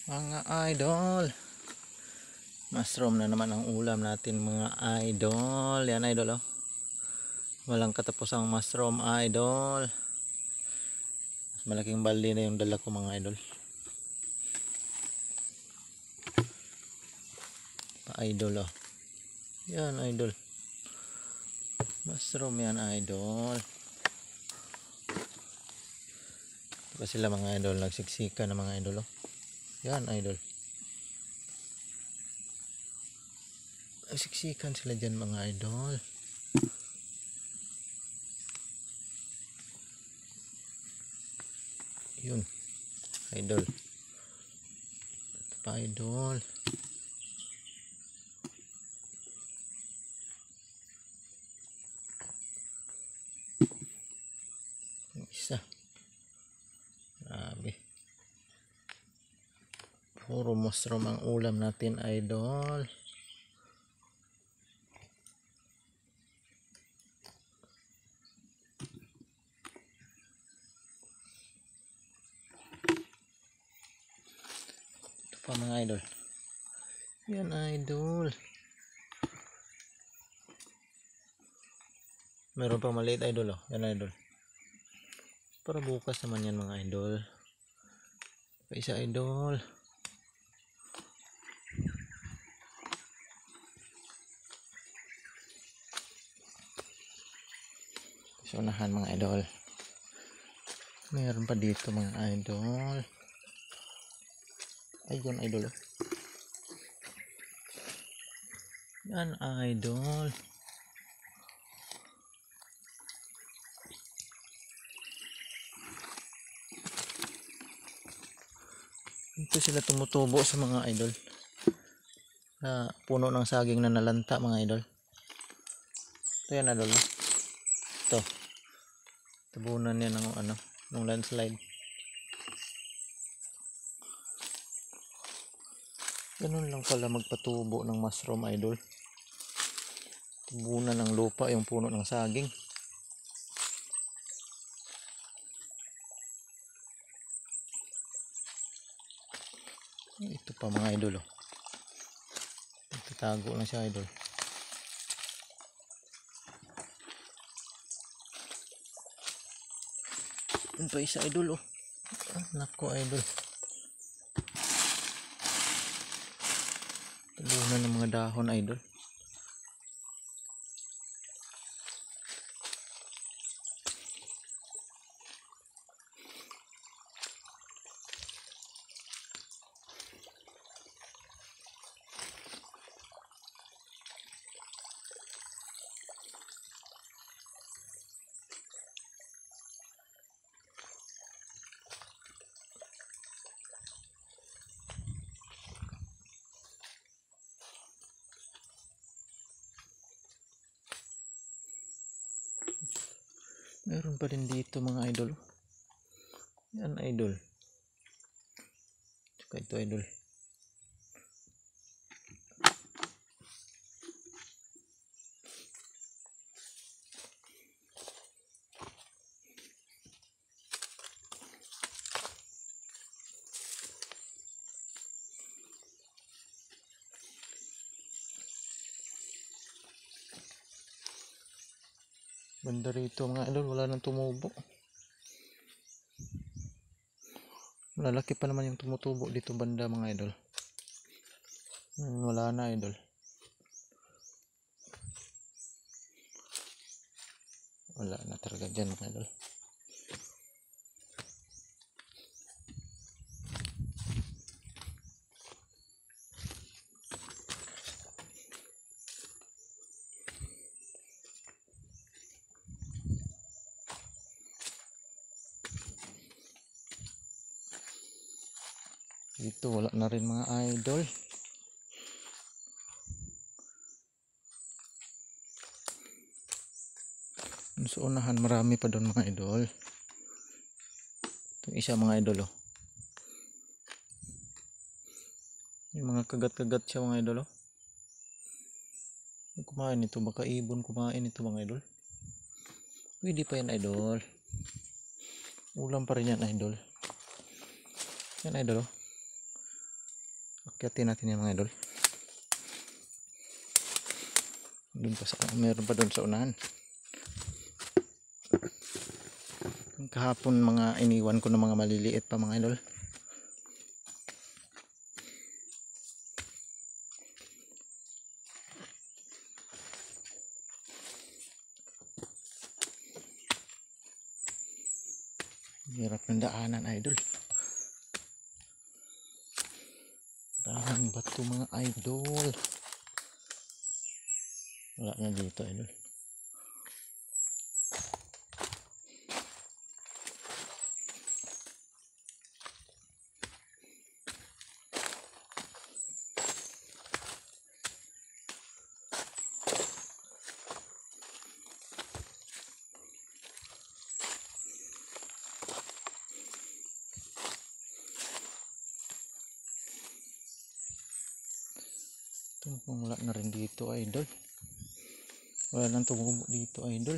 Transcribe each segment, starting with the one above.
Mga idol, mushroom na naman ang ulam natin mga idol. Yan idol oh. Walang katapusang mushroom idol. Mas malaking balde na yung dala ko mga idol. Pa idol oh. Yan idol. Mushroom yan idol. Ito pa sila mga idol, nagsiksika na mga idol oh. Yan idol. Nagsiksikan sila dyan mga idol. Yun idol. Ito pa idol. Yung isa. Grabe. Puro mushroom ang ulam natin idol. Ito pa mga idol. Yan idol. Meron pa maliit idol oh. Yan idol. Para bukas naman yan mga idol. Pa isa idol. Sa unahan mga idol. Meron pa dito mga idol. Ayun idol oh. Yan idol. Dito sila tumutubo sa mga idol. Sa puno ng saging na nalanta mga idol. Ito yan idol. Ito. Tabunan yan ng ng landslide. Ganun lang pala magpatubo ng mushroom idol. Tabunan ng lupa yung puno ng saging. Ito pa mga idol oh. Tatago na siya idol. Yun pa isa idol oh. Nako idol. Tabunan ng mga dahon idol. Meron pa rin dito mga idol. Yan idol. Tsaka ito idol. Banda rito mga idol, wala nang tumubo. Malalaki pa naman yung tumutubo dito banda mga idol. Wala na idol. Wala na talaga dyan mga idol. Dito wala na rin mga idol. Sa unahan marami pa doon mga idol. Itong isa mga idol oh. Yung mga kagat-kagat siya mga idol oh. Kumain ito, baka ibon kumain ito mga idol. Pwede pa yan idol. Ulam pa rin yan idol. Yan idol oh. Akitin natin yung mga idol. Doon pa sa, meron pa doon sa unahan. Kahapon mga iniwan ko ng mga maliliit pa mga idol. Hirap ng daanan idol. Maraming bato mga idol. Wala na dito idol. Kung wala na rin dito idol. Wala nang tumubo dito idol.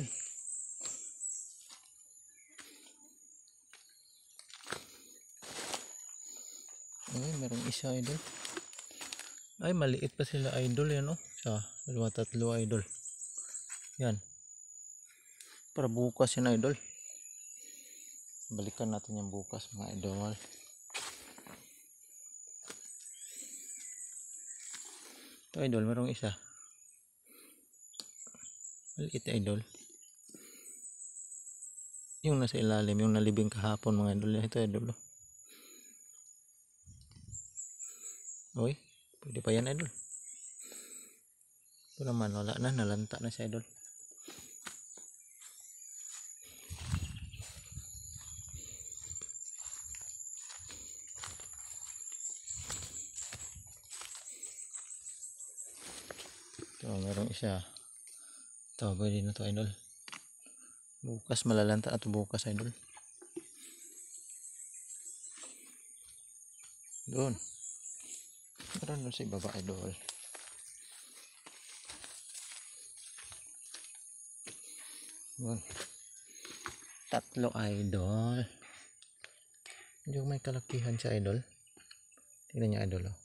Ay, merong isa idol. Ay, maliit pa sila idol yan oh. Sa dalawa tatlo idol. Yan. Para bukas yan idol. Balikan natin yung bukas mga idol. Ito idol, merong isa. Maliit idol. Yung nasa ilalim, yung nalibing kahapon mga idol. Ito idol. Uy, pwede pa yan idol. Ito naman, wala na, nalanta na si idol. Ito, merong isa. Ito, pwede na to idol. Bukas malalanta at bukas idol. Doon. Meron doon sa ibaba idol. Doon. Tatlo idol. Medyo may kalakihan siya idol. Tingnan niya idol oh.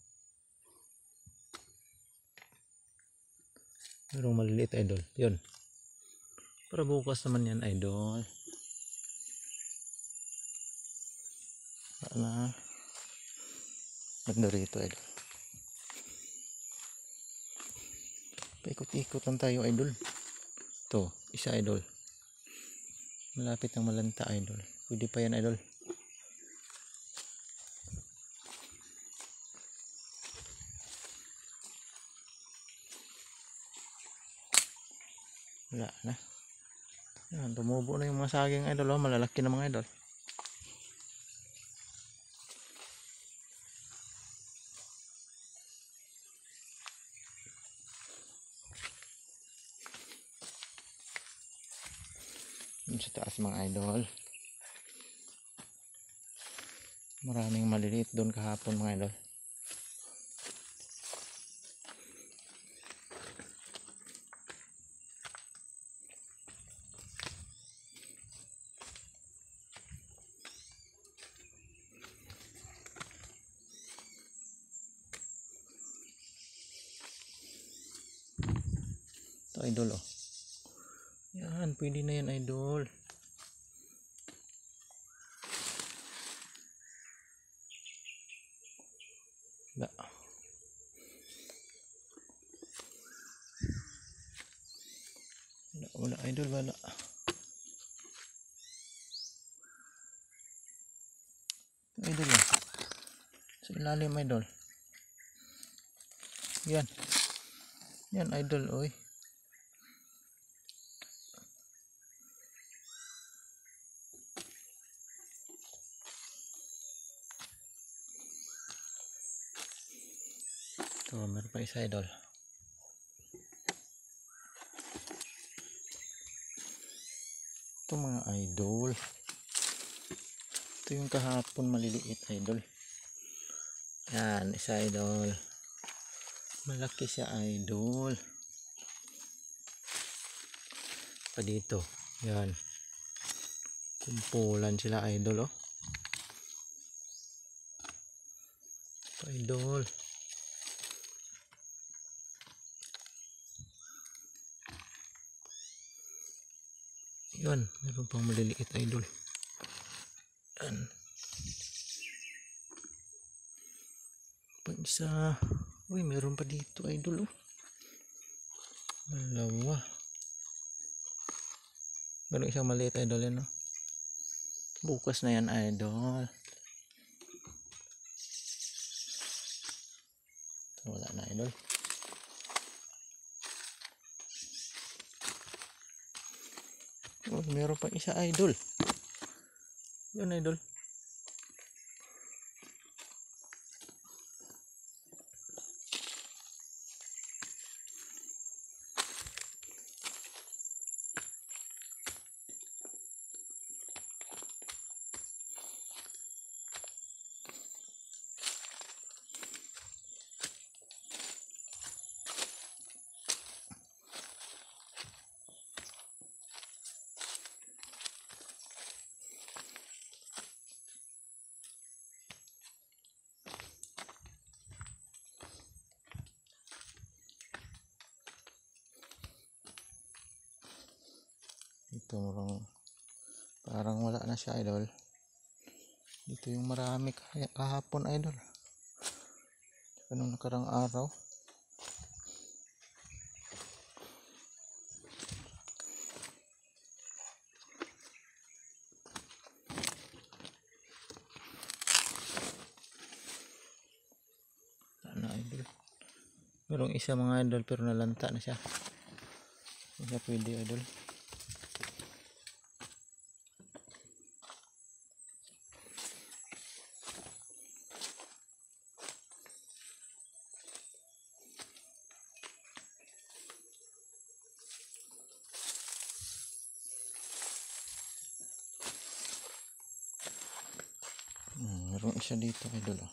Merong maliliit idol. Yun. Para bukas naman yan idol. Wala. Ganda rito idol. Paikot-ikot lang tayo idol. Ito, isa idol. Malapit ng malanta idol. Pwede pa yan idol. Wala na. Yan, tumubo na yung mga saging idol oh. Malalaki na mga idol. Yun sa taas mga idol. Maraming maliliit doon kahapon mga idol. Ito idol oh. Yan, pwede na yan idol. Wala. Wala idol, wala. Ito idol yan. Sa ilalim idol. Yan. Yan idol oy. Ito, meron pa isa idol. Ito mga idol. Ito yung kahapon maliliit idol. Yan, isa idol. Malaki siya idol. Pa dito. Yan. Kumpulan sila idol oh. Ito idol. Yun, meron pang maliliit idol. Yan. Pag isa. Uy, meron pa dito idol oh. Dalawa. Meron isang maliit idol yan oh. Bukas na yan idol. Wala na idol. Oh, meron pa isa idol. Yun idol. Ito parang wala na siya idol. Dito yung marami kahapon idol. Anong nakarang araw. Ano idol. Merong isa mga idol pero nalanta na siya. Hindi siya pwede idol. Meron isa dito idol oh.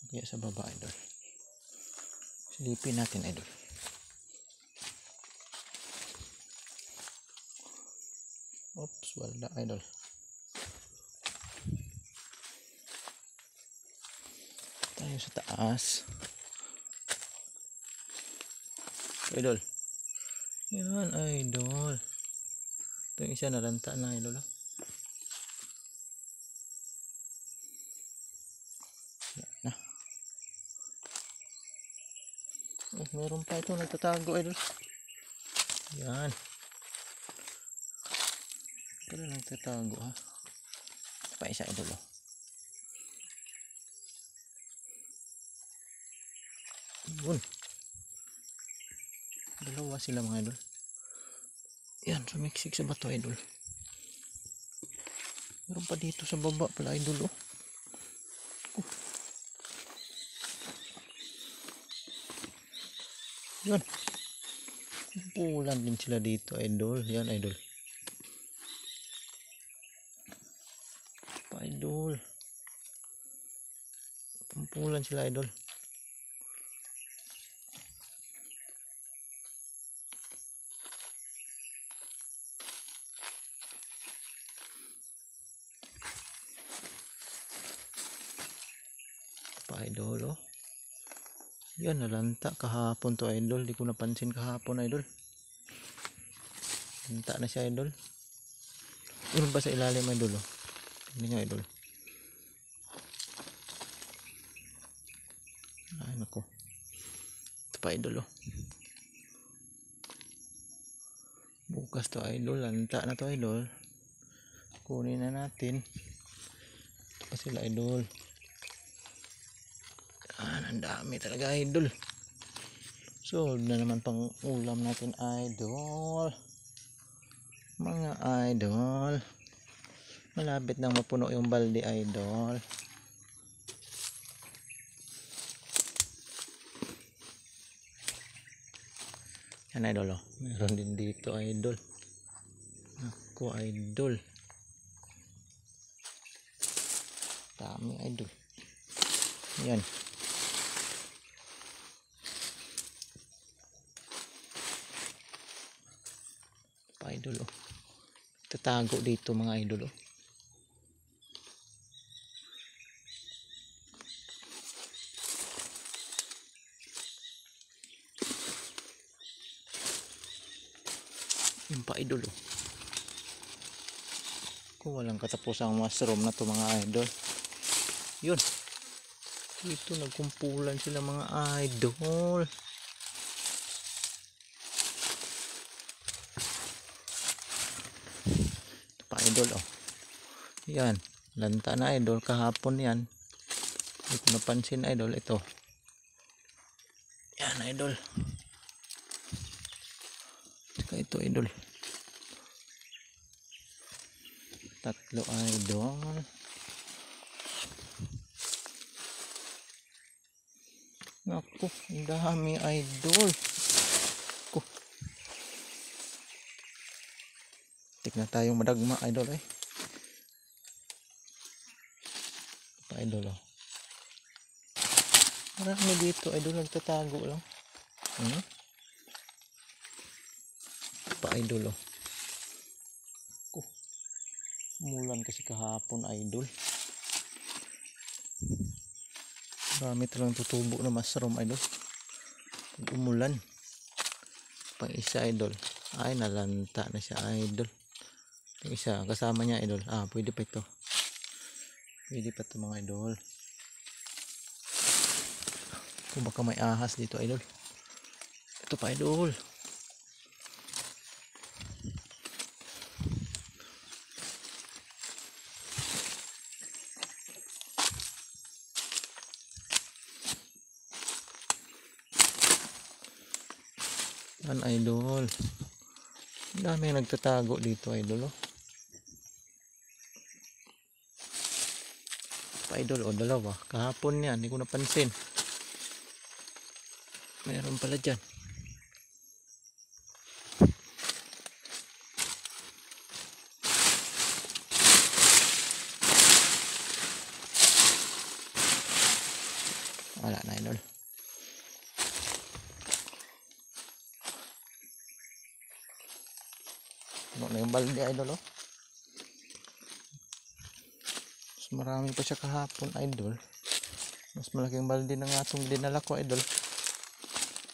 Kaya sa baba idol. Silipin natin idol. Oops, wala idol. Tayo sa taas. Idol. Yan idol. Ito yung isa nalanta na idol. Yan na. Oh, meron pa ito nagtatago idol. Yan. Ito na nagtatago ha. Pa isa idol oh. Yun. Dalawa sila mga idol. Yan, sumiksik sa bato idol. Meron pa dito sa baba pala idol oh. Yan. Kumpulan din sila dito idol. Yan idol. Pa idol. Kumpulan sila idol. Pa idol oh. Yan nalanta kahapon to idol. Di ko napansin kahapon idol. Lanta na siya idol. Meron pa sa ilalim idol oh. Tingnan nyo idol. Ay nako. Ito pa idol oh. Bukas to idol. Lanta na to idol. Kunin na natin. Ito pa sila idol. Ang dami talaga idol. Solve na naman pang ulam natin idol. Mga idol. Malapit nang mapuno yung balde idol. Yan idol oh. Meron din dito idol. Ako idol. Dami idol. Yan. Pa idol oh. Tatago dito mga idol oh. Yung pa idol oh. Kung walang katapusang mushroom na to mga idol. Yun. Dito nagkumpulan sila mga idol. Ito pa idol oh. Yan. Lanta na idol. Kahapon yan. Hindi ko napansin idol. Ito. Yan idol. Saka ito idol. Tatlo idol. Naku, ang dami idol. Naku. Tignan tayong madagma idol eh. Pa idol oh. Marami dito idol, nagtatago lang. Pa idol oh. Naku. Umulan kasi kahapon idol. Marami talang tutubo na mushroom idol. Pag umulan. Pang isa idol. Ay nalanta na siya idol. Pang isa kasama niya idol. Pwede pa ito. Pwede pa ito mga idol. Kung baka may ahas dito idol. Ito pa idol. Yan idol. Ang dami nagtatago dito idol oh. Pa idol oh, dalawa. Kahapon yan, hindi ko napansin. Meron pala dyan. Wala na idol. Ano na yung balde idol oh. Mas marami pa siya kahapon idol. Mas malaking balde na nga itong dinala ko idol.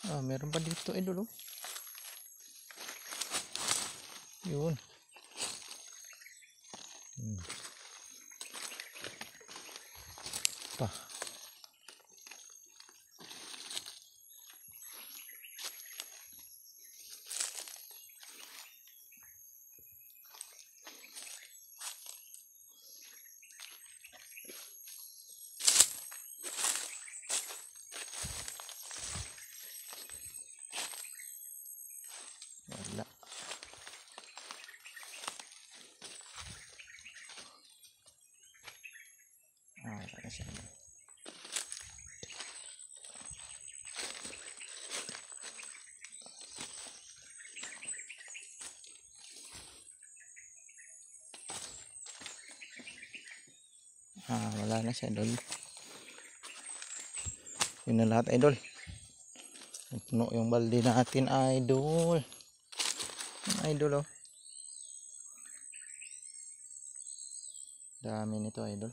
Meron pa dito idol oh. Yun. Pa. Wala. Wala na siya. Wala na siya idol. Yun na lahat idol. Puno yung balde natin idol. Idol oh. Dami nito idol.